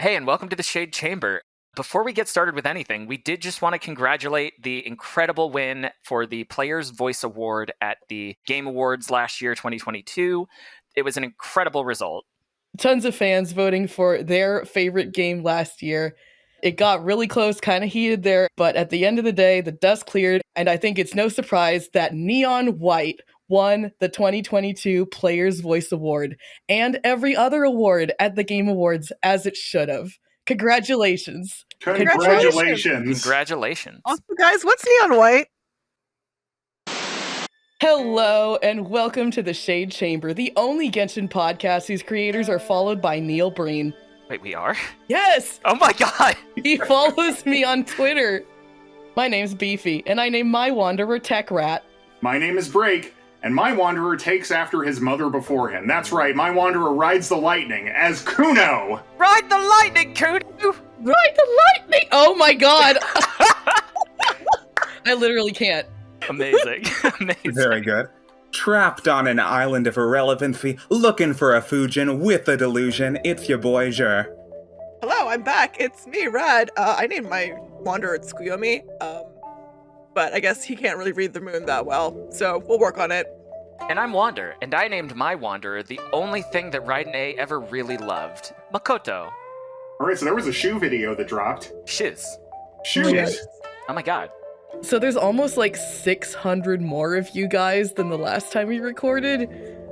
Hey, and welcome to the Shade Chamber. Before we get started with anything, we did just want to congratulate the incredible win for the Player's Voice Award at the Game Awards last year, 2022. It was an incredible result. Tons of fans voting for their favorite game last year. It got really close, kind of heated there, but at the end of the day, the dust cleared, and I think it's no surprise that Neon White won the 2022 Player's Voice Award and every other award at the Game Awards, as it should have. Congratulations. Congratulations. Also, guys, what's Neon White? Hello, and welcome to the Shade Chamber, the only Genshin podcast whose creators are followed by Neil Breen. Wait, we are? Yes! Oh my god! He follows me on Twitter. My name's Beefy, and I name my Wanderer Tech Rat. My name is Break, and my Wanderer takes after his mother before him. That's right, my Wanderer rides the lightning as Kuno! Ride the lightning, Kuno! Ride the lightning! Oh my god! I literally can't. Amazing. Amazing. Very good. Trapped on an island of irrelevancy, looking for a Fujin with a delusion, it's your boy, Jur. Hello, I'm back. It's me, Rad. I named my Wanderer Tsukuyomi, but I guess he can't really read the moon that well, so we'll work on it. And I'm Wander, and I named my Wanderer the only thing that Raiden ever really loved, Makoto. Alright, so there was a shoe video that dropped. Shiz. Shoes! Yes. Oh my god. So there's almost like 600 more of you guys than the last time we recorded,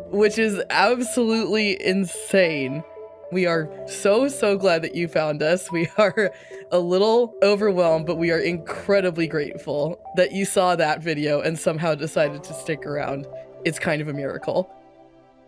which is absolutely insane. We are so glad that you found us. We are a little overwhelmed, but we are incredibly grateful that you saw that video and somehow decided to stick around. It's kind of a miracle.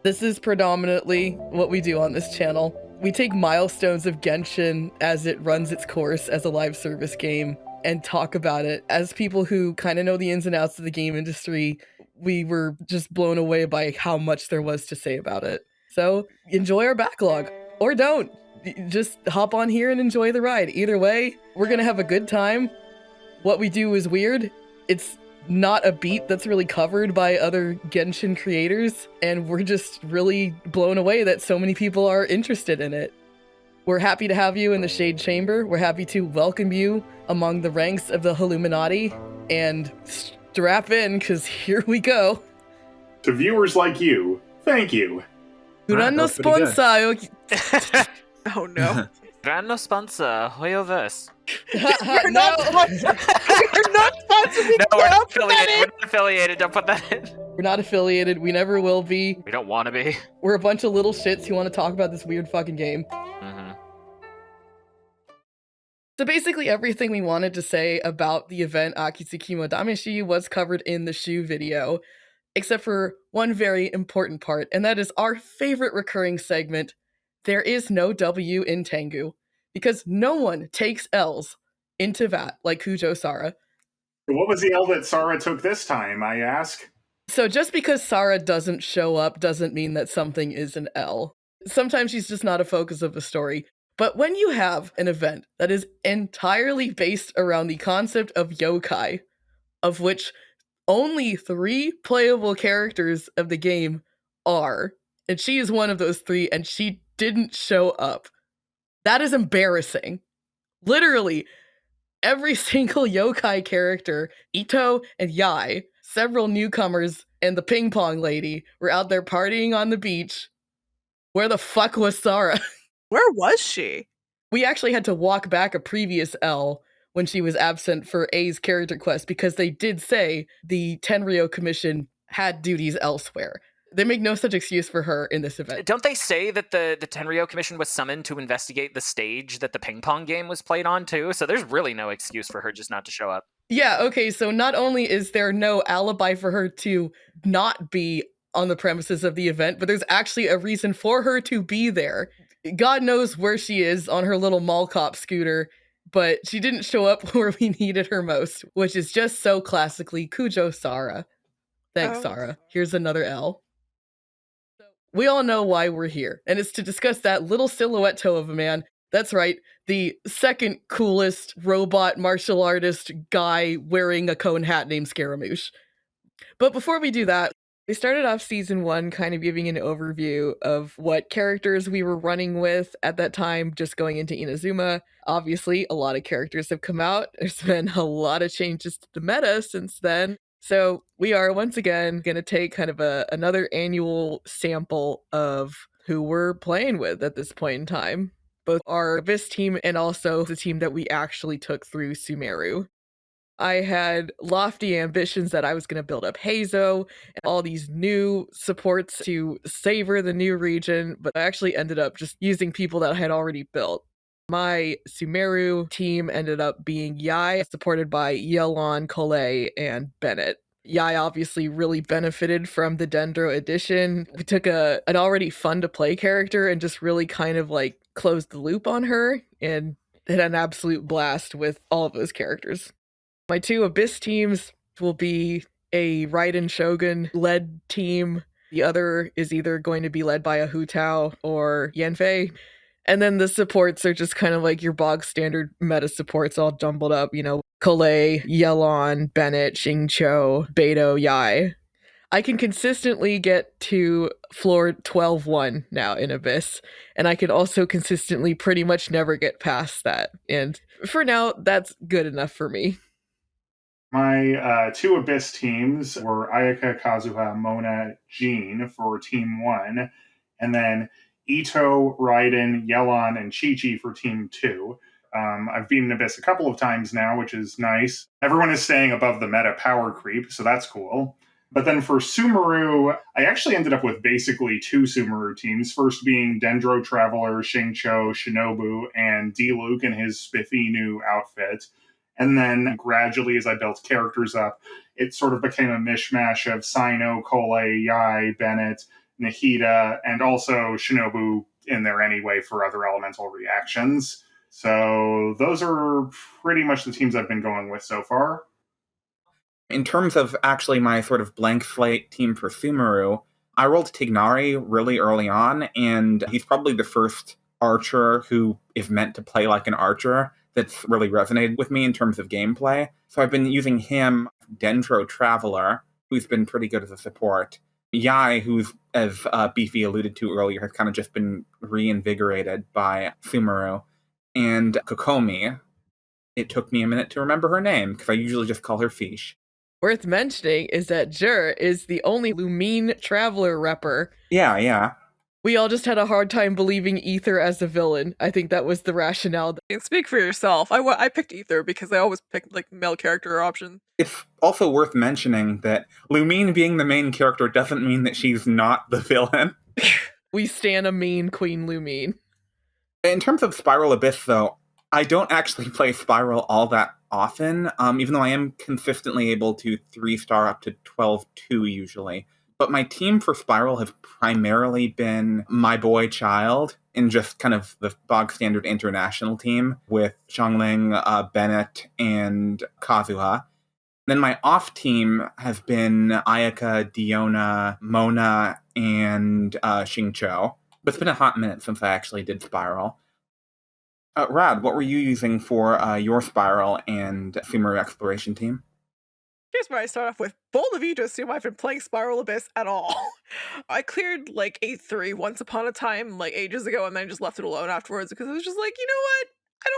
This is predominantly what we do on this channel. We take milestones of Genshin as it runs its course as a live service game and talk about it. As people who kind of know the ins and outs of the game industry, we were just blown away by how much there was to say about it. So enjoy our backlog, or don't. Just hop on here and enjoy the ride. Either way, we're gonna have a good time. What we do is weird. It's not a beat that's really covered by other Genshin creators, and we're just really blown away that so many people are interested in it. We're happy to have you in the Shade Chamber. We're happy to welcome you among the ranks of the Illuminati, and strap in, because here we go. To viewers like you, thank you. Grano sponsor. Oh no. Grano sponsor, Hoyoverse. We're not sponsored. We're not sponsored. No, we're not affiliated. We're not affiliated. Don't put that in. We're not affiliated. We never will be. We don't want to be. We're a bunch of little shits who want to talk about this weird fucking game. Mm-hmm. So basically everything we wanted to say about the event Akitsukimo Dameshi was covered in the shoe video, except for one very important part, and that is our favorite recurring segment. There is no W in Tengu, because no one takes L's into that like Kujo Sara. What was the L that Sarah took this time, I ask? So just because Sara doesn't show up doesn't mean that something is an L. Sometimes she's just not a focus of the story. But when you have an event that is entirely based around the concept of yokai, of which only 3 playable characters of the game are, and she is one of those 3, and she didn't show up, that is embarrassing. Literally, every single yokai character, Ito and Yai, several newcomers, and the ping pong lady were out there partying on the beach. Where the fuck was Sara? Where was she? We actually had to walk back a previous L when she was absent for A's character quest, because they did say the Tenryou Commission had duties elsewhere. They make no such excuse for her in this event. Don't they say that the Tenryou Commission was summoned to investigate the stage that the ping pong game was played on too? So there's really no excuse for her just not to show up. Yeah, okay, so not only is there no alibi for her to not be on the premises of the event, but there's actually a reason for her to be there. God knows where she is on her little mall cop scooter, but she didn't show up where we needed her most, which is just so classically Kujo Sara. Thanks, Sara. Here's another L. We all know why we're here, and it's to discuss that little silhouette toe of a man. That's right, the second coolest robot martial artist guy wearing a cone hat named Scaramouche. But before we do that, We started off season 1 kind of giving an overview of what characters we were running with at that time, just going into Inazuma. Obviously, a lot of characters have come out. There's been a lot of changes to the meta since then. So we are once again going to take kind of another annual sample of who we're playing with at this point in time. Both our Abyss team and also the team that we actually took through Sumeru. I had lofty ambitions that I was going to build up Hazo and all these new supports to savor the new region, but I actually ended up just using people that I had already built. My Sumeru team ended up being Yai, supported by Yelon, Kole, and Bennett. Yai obviously really benefited from the Dendro edition. We took an already fun to play character and just really kind of like closed the loop on her and had an absolute blast with all of those characters. My 2 Abyss teams will be a Raiden Shogun led team. The other is either going to be led by a Hu Tao or Yanfei. And then the supports are just kind of like your bog standard meta supports all jumbled up, Kole, Yelon, Bennett, Xingqiu, Beidou, Yai. I can consistently get to floor 12-1 now in Abyss, and I can also consistently pretty much never get past that. And for now, that's good enough for me. My 2 Abyss teams were Ayaka, Kazuha, Mona, Jean for Team 1, and then Ito, Raiden, Yelon, and Chi-Chi for Team 2. I've beaten Abyss a couple of times now, which is nice. Everyone is staying above the meta power creep, so that's cool. But then for Sumeru, I actually ended up with basically 2 Sumeru teams, first being Dendro Traveler, Xingqiu, Shinobu, and D-Luke in his spiffy new outfit. And then gradually, as I built characters up, it sort of became a mishmash of Sino, Kole, Yai, Bennett, Nahida, and also Shinobu in there anyway for other elemental reactions. So those are pretty much the teams I've been going with so far. In terms of actually my sort of blank slate team for Sumeru, I rolled Tignari really early on, and he's probably the first archer who is meant to play like an archer that's really resonated with me in terms of gameplay. So I've been using him, Dendro Traveler, who's been pretty good as a support. Yai, who's, as Beefy alluded to earlier, has kind of just been reinvigorated by Sumeru. And Kokomi, it took me a minute to remember her name, because I usually just call her Fish. Worth mentioning is that Jur is the only Lumine Traveler repper. Yeah. We all just had a hard time believing Ether as a villain. I think that was the rationale. Speak for yourself. I picked Ether because I always pick like male character option. It's also worth mentioning that Lumine being the main character doesn't mean that she's not the villain. We stan a mean Queen Lumine. In terms of Spiral Abyss, though, I don't actually play Spiral all that often, even though I am consistently able to 3-star up to 12-2 usually. But my team for Spiral have primarily been my boy Child, in just kind of the bog standard international team with Xiangling, Bennett, and Kazuha. Then my off team has been Ayaka, Diona, Mona, and Xingqiu. But it's been a hot minute since I actually did Spiral. Rad, what were you using for your Spiral and Sumeru exploration team? Here's where I start off with. Bold of you to assume I've been playing Spiral Abyss at all. I cleared like 8-3 once upon a time, like ages ago, and then just left it alone afterwards because it was just like, you know what? I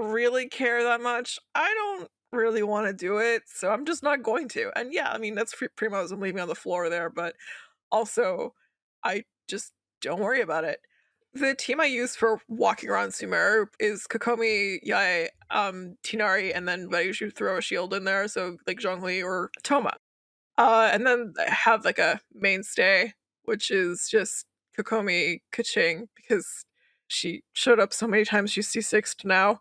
don't really care that much. I don't really want to do it, so I'm just not going to. And yeah, I mean, that's Primo's I'm leaving on the floor there, but also, I just don't worry about it. The team I use for walking around Sumeru is Kokomi, Yai, Tinari, and then I usually throw a shield in there, so like Zhongli or Toma. And then I have like a mainstay, which is just Kokomi Kaching, because she showed up so many times she's C6'd now.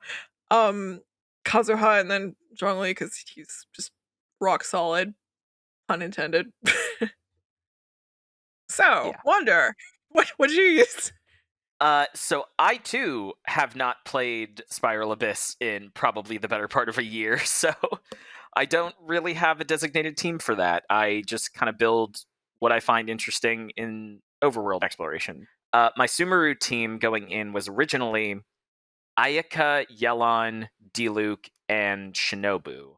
Kazuha and then Zhongli, because he's just rock solid, pun intended. So, Yeah. Wonder, what did you use? So I too have not played Spiral Abyss in probably the better part of a year, so I don't really have a designated team for that. I just kind of build what I find interesting in overworld exploration. My Sumeru team going in was originally Ayaka, Yelon, Diluc, and Shinobu.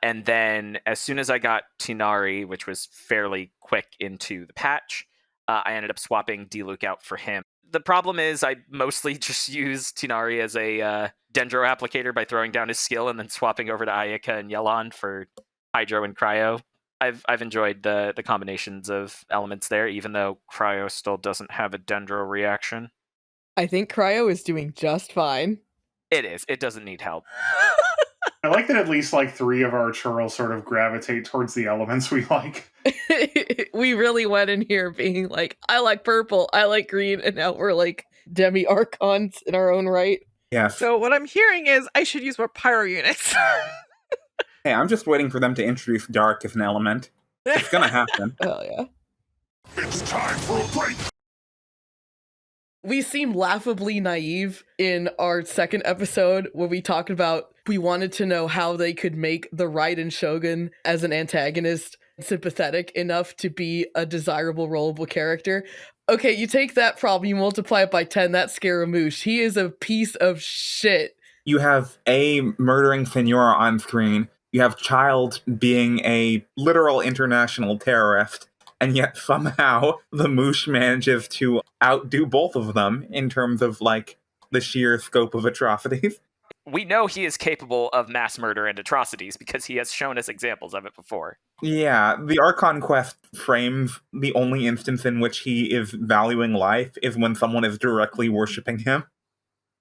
And then as soon as I got Tinari, which was fairly quick into the patch, I ended up swapping D-Luke out for him. The problem is I mostly just use Tinari as a Dendro applicator by throwing down his skill and then swapping over to Ayaka and Yelan for Hydro and Cryo. I've enjoyed the combinations of elements there, even though Cryo still doesn't have a Dendro reaction. I think Cryo is doing just fine. It is. It doesn't need help. I like that at least like 3 of our churls sort of gravitate towards the elements we like. We really went in here being like, I like purple, I like green, and now we're like demi-archons in our own right. Yes. So what I'm hearing is I should use more pyro units. Hey, I'm just waiting for them to introduce dark as an element. It's gonna happen. Hell yeah. It's time for a break. We seem laughably naive in our second episode where we talked about we wanted to know how they could make the Raiden Shogun as an antagonist sympathetic enough to be a desirable, rollable character. Okay, you take that problem, you multiply it by 10, that's Scaramouche. He is a piece of shit. You have A, murdering Senora on screen. You have Child being a literal international terrorist. And yet somehow the Moosh manages to outdo both of them in terms of, like, the sheer scope of atrocities. We know he is capable of mass murder and atrocities because he has shown us examples of it before. Yeah, the Archon quest frames the only instance in which he is valuing life is when someone is directly worshipping him.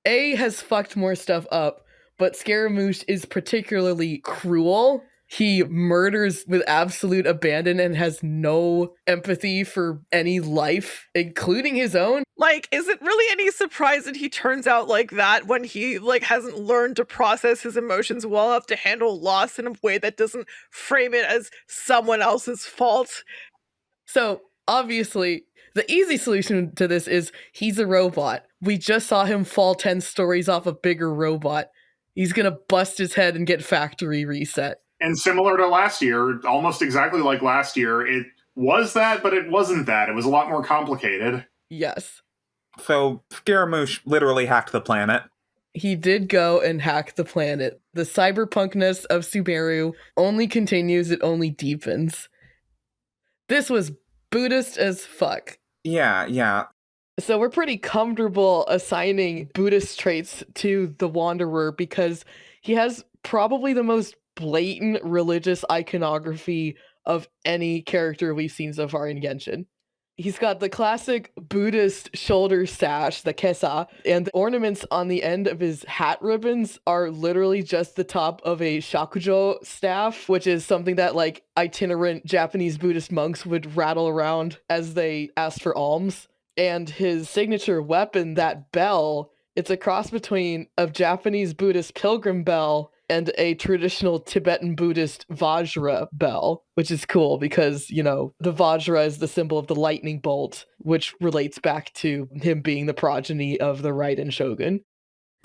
A has fucked more stuff up, but Scaramouche is particularly cruel. He murders with absolute abandon and has no empathy for any life, including his own. Like, is it really any surprise that he turns out like that when he, like, hasn't learned to process his emotions well enough to handle loss in a way that doesn't frame it as someone else's fault? So, obviously, the easy solution to this is he's a robot. We just saw him fall 10 stories off a bigger robot. He's gonna bust his head and get factory reset. And similar to last year, almost exactly like last year, it was that, but it wasn't that. It was a lot more complicated. Yes. So Scaramouche literally hacked the planet. He did go and hack the planet. The cyberpunkness of Sumeru only continues, it only deepens. This was Buddhist as fuck. Yeah. So we're pretty comfortable assigning Buddhist traits to the Wanderer because he has probably the most blatant religious iconography of any character we've seen so far in Genshin. He's got the classic Buddhist shoulder sash, the kesa, and the ornaments on the end of his hat ribbons are literally just the top of a shakujo staff, which is something that, like, itinerant Japanese Buddhist monks would rattle around as they asked for alms. And his signature weapon, that bell, it's a cross between a Japanese Buddhist pilgrim bell and a traditional Tibetan Buddhist Vajra bell, which is cool because, you know, the Vajra is the symbol of the lightning bolt, which relates back to him being the progeny of the Raiden Shogun.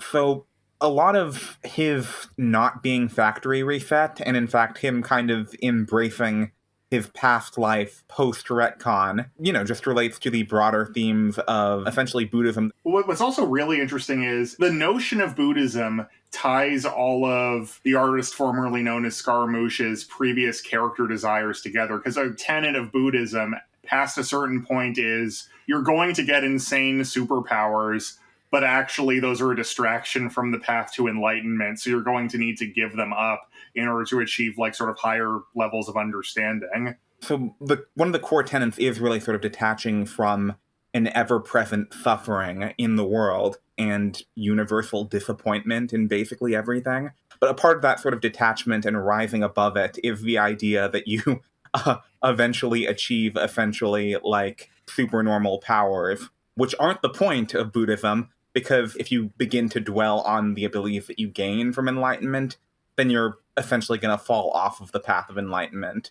So a lot of his not being factory reset, and in fact him kind of embracing his past life post-retcon, just relates to the broader themes of essentially Buddhism. What's also really interesting is the notion of Buddhism ties all of the artist formerly known as Scaramouche's previous character desires together, because a tenet of Buddhism past a certain point is you're going to get insane superpowers, but actually those are a distraction from the path to enlightenment, so you're going to need to give them up in order to achieve like sort of higher levels of understanding. So one of the core tenets is really sort of detaching from an ever-present suffering in the world and universal disappointment in basically everything. But a part of that sort of detachment and rising above it is the idea that you eventually achieve essentially like supernormal powers, which aren't the point of Buddhism, because if you begin to dwell on the abilities that you gain from enlightenment, then you're essentially going to fall off of the path of enlightenment.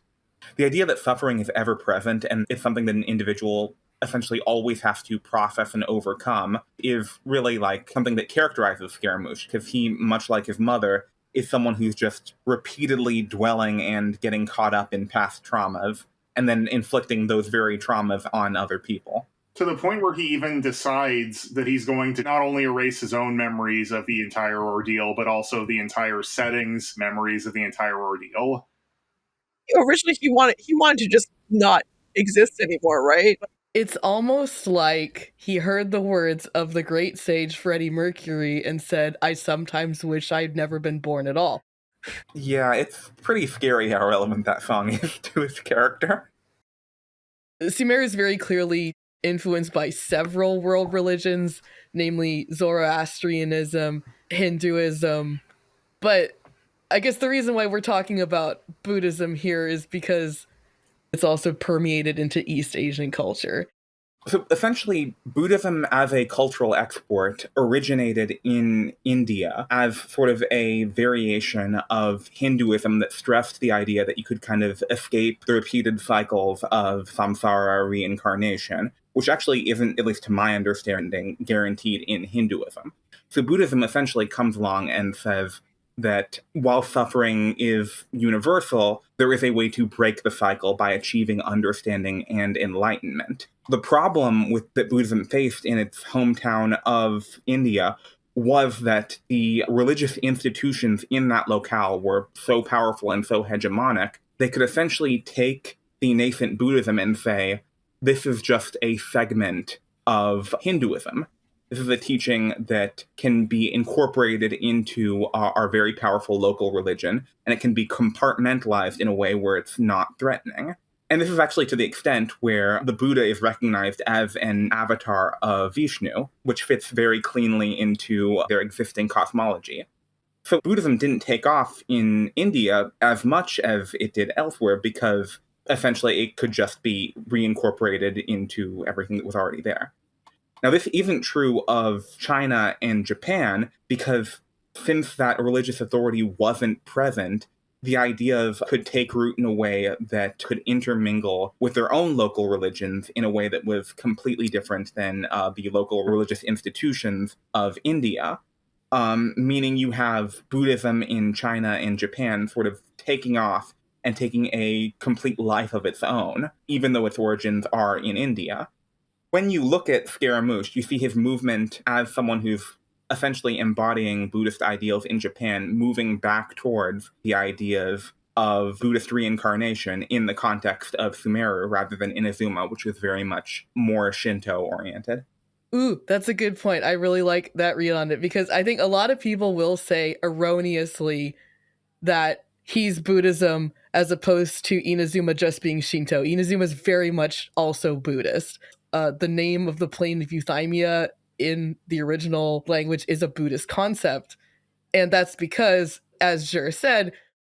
The idea that suffering is ever present and is something that an individual essentially always has to process and overcome is really like something that characterizes Scaramouche, because he, much like his mother, is someone who's just repeatedly dwelling and getting caught up in past traumas and then inflicting those very traumas on other people. To the point where he even decides that he's going to not only erase his own memories of the entire ordeal, but also the entire setting's memories of the entire ordeal. Originally, he wanted to just not exist anymore, right? It's almost like he heard the words of the great sage Freddie Mercury and said, "I sometimes wish I'd never been born at all." Yeah, it's pretty scary how relevant that song is to his character. Sumeru is very clearly influenced by several world religions, namely Zoroastrianism, Hinduism, but I guess the reason why we're talking about Buddhism here is because it's also permeated into East Asian culture. So essentially, Buddhism as a cultural export originated in India as sort of a variation of Hinduism that stressed the idea that you could kind of escape the repeated cycles of samsara reincarnation, which actually isn't, at least to my understanding, guaranteed in Hinduism. So Buddhism essentially comes along and says that while suffering is universal, there is a way to break the cycle by achieving understanding and enlightenment. The problem that Buddhism faced in its hometown of India was that the religious institutions in that locale were so powerful and so hegemonic, they could essentially take the nascent Buddhism and say, this is just a segment of Hinduism. This is a teaching that can be incorporated into our very powerful local religion, and it can be compartmentalized in a way where it's not threatening. And this is actually to the extent where the Buddha is recognized as an avatar of Vishnu, which fits very cleanly into their existing cosmology. So Buddhism didn't take off in India as much as it did elsewhere because essentially it could just be reincorporated into everything that was already there. Now, this isn't true of China and Japan because since that religious authority wasn't present, the ideas could take root in a way that could intermingle with their own local religions in a way that was completely different than the local religious institutions of India. Meaning you have Buddhism in China and Japan sort of taking off and taking a complete life of its own, even though its origins are in India. When you look at Scaramouche, you see his movement as someone who's essentially embodying Buddhist ideals in Japan, moving back towards the ideas of Buddhist reincarnation in the context of Sumeru rather than Inazuma, which was very much more Shinto-oriented. Ooh, that's a good point. I really like that read on it because I think a lot of people will say erroneously that he's Buddhism as opposed to Inazuma just being Shinto. Inazuma is very much also Buddhist. The name of the plane of euthymia in the original language is a Buddhist concept. And that's because, as Jur said,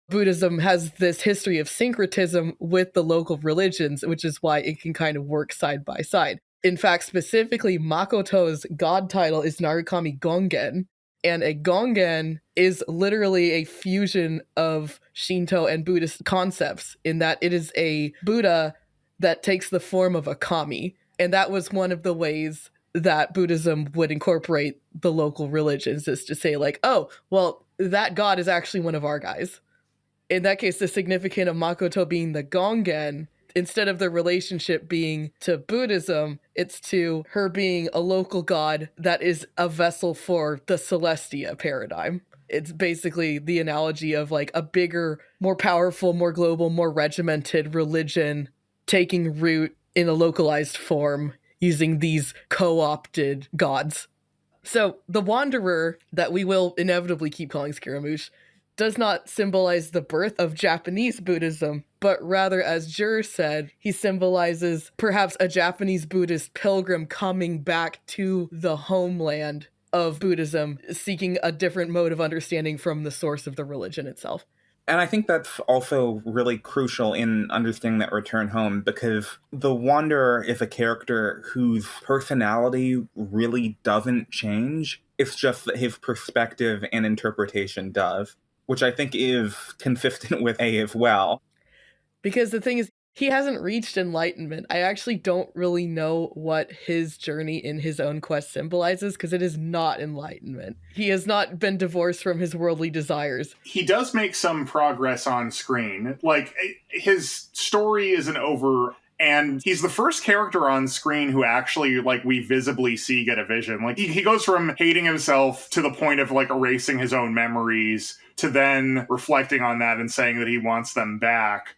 Buddhism has this history of syncretism with the local religions, which is why it can kind of work side by side. In fact, specifically, Makoto's god title is Narukami Gongen, and a Gongen is literally a fusion of Shinto and Buddhist concepts in that it is a Buddha that takes the form of a kami. And that was one of the ways that Buddhism would incorporate the local religions, is to say like, oh, well, that god is actually one of our guys. In that case, the significance of Makoto being the Gongen, instead of the relationship being to Buddhism, it's to her being a local god that is a vessel for the Celestia paradigm. It's basically the analogy of like a bigger, more powerful, more global, more regimented religion taking root in a localized form using these co-opted gods. So the Wanderer, that we will inevitably keep calling Scaramouche, does not symbolize the birth of Japanese Buddhism, but rather, as Jur said, he symbolizes perhaps a Japanese Buddhist pilgrim coming back to the homeland of Buddhism, seeking a different mode of understanding from the source of the religion itself. And I think that's also really crucial in understanding that return home, because the Wanderer is a character whose personality really doesn't change. It's just that his perspective and interpretation does, which I think is consistent with A as well. Because the thing is, he hasn't reached enlightenment. I actually don't really know what his journey in his own quest symbolizes, because it is not enlightenment. He has not been divorced from his worldly desires. He does make some progress on screen. Like, his story isn't over And he's the first character on screen who actually, like, we visibly see get a vision. Like, he goes from hating himself to the point of, like, erasing his own memories to then reflecting on that and saying that he wants them back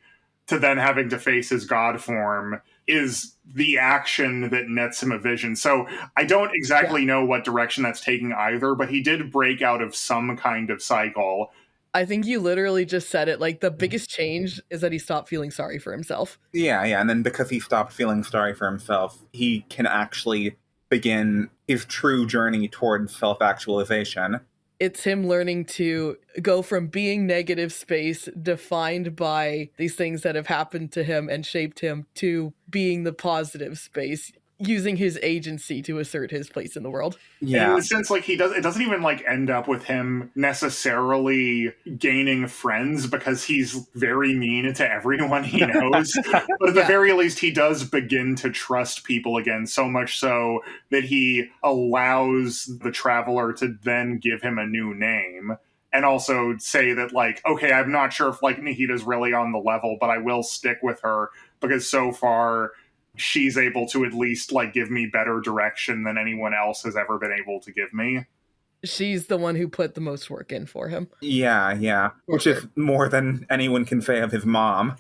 to then having to face his god form is the action that nets him a vision. So I don't exactly know what direction that's taking either, but he did break out of some kind of cycle. I think you literally just said it. Like, the biggest change is that he stopped feeling sorry for himself. Yeah, and then because he stopped feeling sorry for himself, he can actually begin his true journey towards self-actualization. It's him learning to go from being negative space, defined by these things that have happened to him and shaped him, to being the positive space, using his agency to assert his place in the world. Yeah. In a sense, like, it doesn't even, like, end up with him necessarily gaining friends because he's very mean to everyone he knows. But at the very least, he does begin to trust people again, so much so that he allows the Traveler to then give him a new name. And also say that, like, okay, I'm not sure if, like, Nahita's really on the level, but I will stick with her because so far she's able to at least, like, give me better direction than anyone else has ever been able to give me. She's the one who put the most work in for him. Yeah. Which is more than anyone can say of his mom.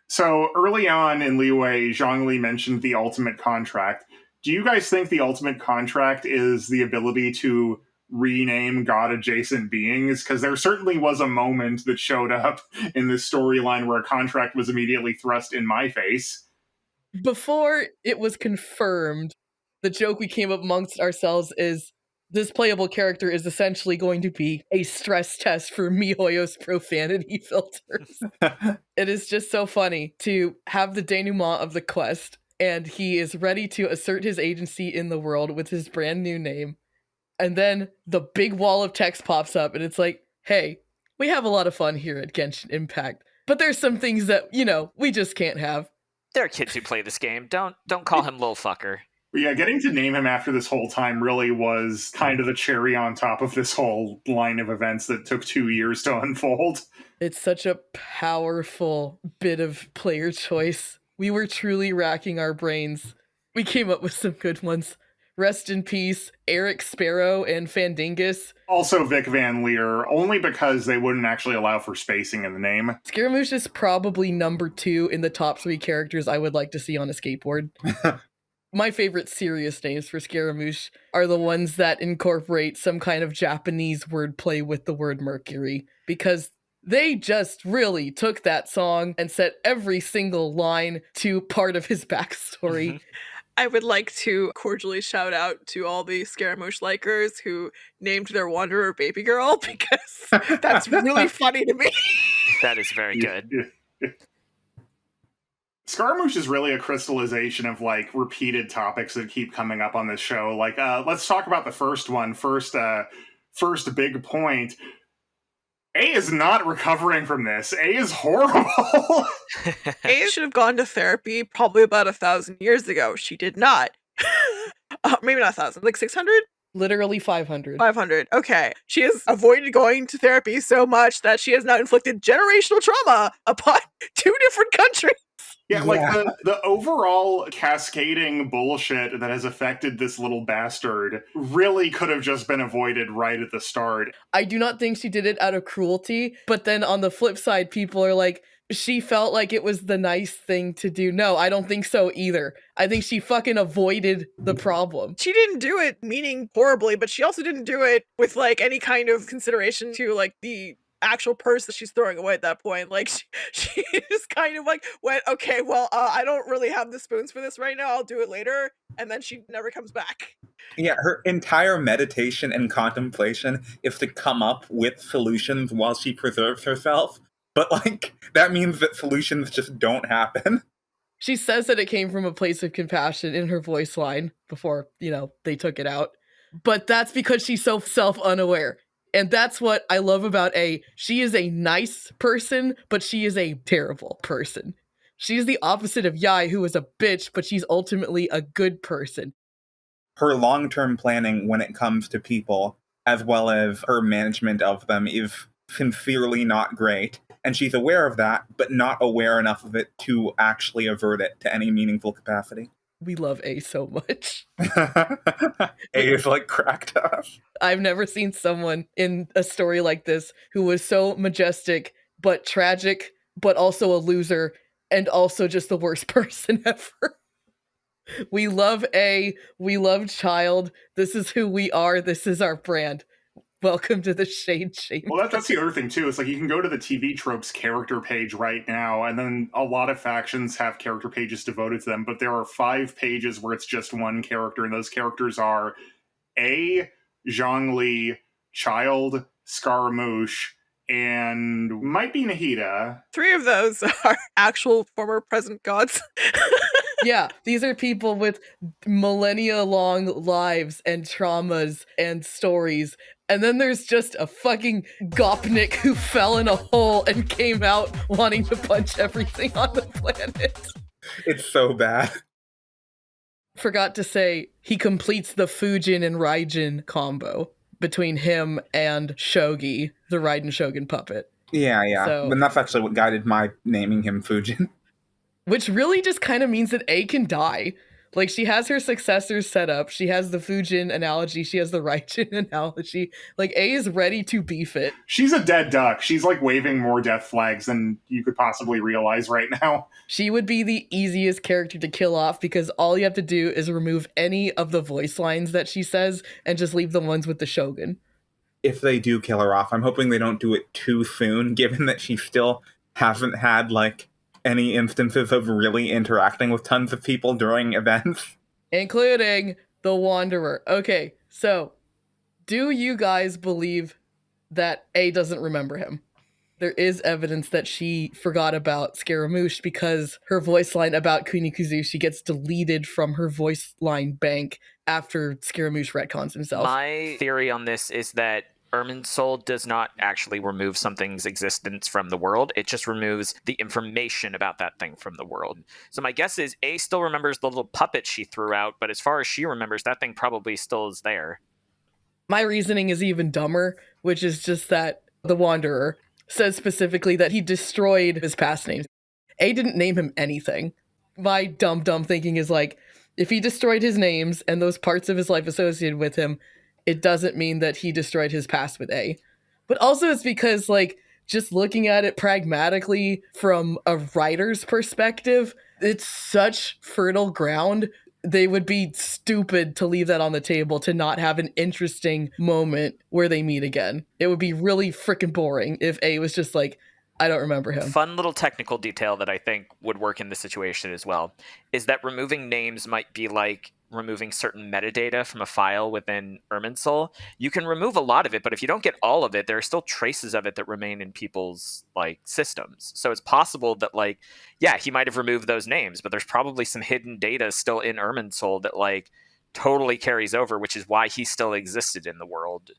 So early on in Liyue, Zhongli mentioned the ultimate contract. Do you guys think the ultimate contract is the ability to rename god-adjacent beings? Because there certainly was a moment that showed up in this storyline where a contract was immediately thrust in my face. Before it was confirmed, the joke we came up amongst ourselves is this playable character is essentially going to be a stress test for MiHoYo's profanity filters. It is just so funny to have the denouement of the quest, and he is ready to assert his agency in the world with his brand new name. And then the big wall of text pops up, and it's like, hey, we have a lot of fun here at Genshin Impact, but there's some things that, we just can't have. There are kids who play this game. Don't call him lil fucker. Yeah, getting to name him after this whole time really was kind of the cherry on top of this whole line of events that took 2 years to unfold. It's such a powerful bit of player choice. We were truly racking our brains. We came up with some good ones. Rest in peace, Eric Sparrow and Fandingus. Also Vic Van Leer, only because they wouldn't actually allow for spacing in the name. Scaramouche is probably number 2 in the top 3 characters I would like to see on a skateboard. My favorite serious names for Scaramouche are the ones that incorporate some kind of Japanese wordplay with the word Mercury, because they just really took that song and set every single line to part of his backstory. I would like to cordially shout out to all the Scaramouche likers who named their Wanderer Baby Girl, because that's really funny to me. That is very good. Scaramouche is really a crystallization of, like, repeated topics that keep coming up on this show. Like, let's talk about the first one. First big point. A is not recovering from this. A is horrible. A should have gone to therapy probably about 1,000 years ago. She did not. Maybe not 1,000, like 600? Literally 500. 500. Okay. She has avoided going to therapy so much that she has now inflicted generational trauma upon 2 different countries. Yeah, like the overall cascading bullshit that has affected this little bastard really could have just been avoided right at the start. I do not think she did it out of cruelty, but then on the flip side, people are like, she felt like it was the nice thing to do. No, I don't think so either. I think she fucking avoided the problem. She didn't do it meaning horribly, but she also didn't do it with, like, any kind of consideration to, like, the actual purse that she's throwing away at that point. Like, she just kind of, like, went, okay, well, I don't really have the spoons for this right now, I'll do it later, and then she never comes back. Yeah, her entire meditation and contemplation is to come up with solutions while she preserves herself, but, like, that means that solutions just don't happen. She says that it came from a place of compassion in her voice line before, they took it out, but that's because she's so self-unaware. And that's what I love about A. She is a nice person, but she is a terrible person. She's the opposite of Yai, who is a bitch, but she's ultimately a good person. Her long-term planning when it comes to people, as well as her management of them, is sincerely not great, and she's aware of that, but not aware enough of it to actually avert it to any meaningful capacity. We love A so much. A is like cracked us. I've never seen someone in a story like this who was so majestic, but tragic, but also a loser, and also just the worst person ever. We love A. We love Child. This is who we are. This is our brand. Welcome to the Shade Chamber. Well, that's the other thing, too. It's like you can go to the TV Tropes character page right now, and then a lot of factions have character pages devoted to them, but there are 5 pages where it's just one character, and those characters are A, Zhongli, Child, Scaramouche, and might be Nahida. 3 of those are actual former present gods. Yeah, these are people with millennia-long lives and traumas and stories. And then there's just a fucking gopnik who fell in a hole and came out wanting to punch everything on the planet. It's so bad. Forgot to say, he completes the Fujin and Raiden combo between him and Shogi, the Raiden Shogun puppet. Yeah. So- But that's actually what guided my naming him Fujin. Which really just kind of means that A can die. Like, she has her successors set up. She has the Fujin analogy. She has the Raijin analogy. Like, A is ready to beef it. She's a dead duck. She's like waving more death flags than you could possibly realize right now. She would be the easiest character to kill off because all you have to do is remove any of the voice lines that she says and just leave the ones with the Shogun. If they do kill her off, I'm hoping they don't do it too soon, given that she still hasn't had, like, any instances of really interacting with tons of people during events. Including the Wanderer. Okay, so do you guys believe that A doesn't remember him? There is evidence that she forgot about Scaramouche because her voice line about Kunikuzushi gets deleted from her voice line bank after Scaramouche retcons himself. My theory on this is that Irminsul does not actually remove something's existence from the world. It just removes the information about that thing from the world. So my guess is A still remembers the little puppet she threw out, but as far as she remembers, that thing probably still is there. My reasoning is even dumber, which is just that the Wanderer says specifically that he destroyed his past names. A didn't name him anything. My dumb thinking is like, if he destroyed his names and those parts of his life associated with him, it doesn't mean that he destroyed his past with A. But also it's because, like, just looking at it pragmatically from a writer's perspective, it's such fertile ground. They would be stupid to leave that on the table to not have an interesting moment where they meet again. It would be really freaking boring if A was just like, I don't remember him. Fun little technical detail that I think would work in this situation as well is that removing names might be like removing certain metadata from a file within Irminsul. You can remove a lot of it, but if you don't get all of it, there are still traces of it that remain in people's like systems. So it's possible that like, yeah, he might have removed those names, but there's probably some hidden data still in Irminsul that like totally carries over, which is why he still existed in the world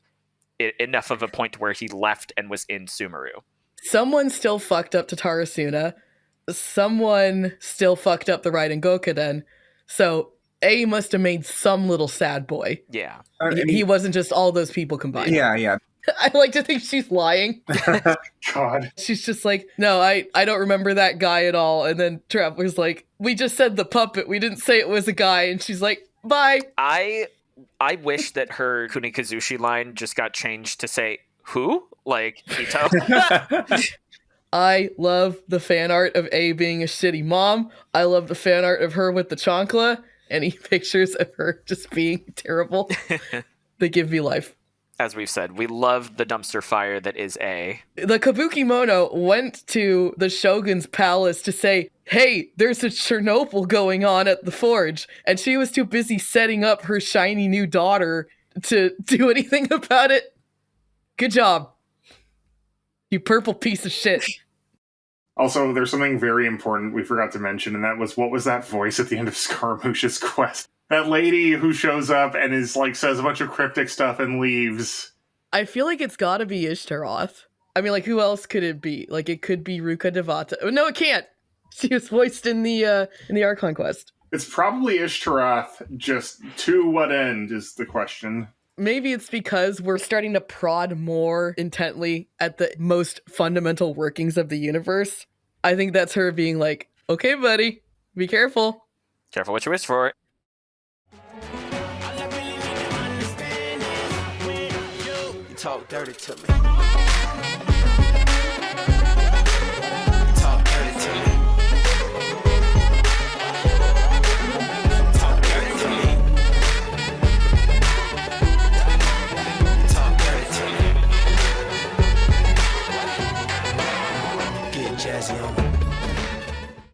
enough of a point to where he left and was in Sumeru. Someone still fucked up Tatarasuna. Someone still fucked up the Raiden Gokuden. So A must have made some little sad boy. Yeah. He wasn't just all those people combined. Yeah. I like to think she's lying. God. She's just like, no, I don't remember that guy at all. And then Traveler's like, we just said the puppet. We didn't say it was a guy. And she's like, bye. I wish that her Kunikuzushi line just got changed to say, who? Like, Ito? I love the fan art of A being a shitty mom. I love the fan art of her with the chancla. Any pictures of her just being terrible. They give me life. As we've said, we love the dumpster fire that is A. The Kabukimono went to the Shogun's palace to say, hey, there's a Chernobyl going on at the forge. And she was too busy setting up her shiny new daughter to do anything about it. Good job. You purple piece of shit. Also, there's something very important we forgot to mention, and that was, what was that voice at the end of Scaramouche's quest? That lady who shows up and is like, says a bunch of cryptic stuff and leaves. I feel like it's gotta be Ishtaroth. I mean, like, who else could it be? Like, it could be Ruka Devata. Oh, no, it can't. She was voiced in the Archon quest. It's probably Ishtaroth, just to what end is the question. maybe it's because we're starting to prod more intently at the most fundamental workings of the universe. I think that's her being like, okay, buddy, be careful. Careful what you wish for. Talk dirty to me. Talk dirty to me. Talk dirty to me. Talk dirty to me. Get jazzy on me.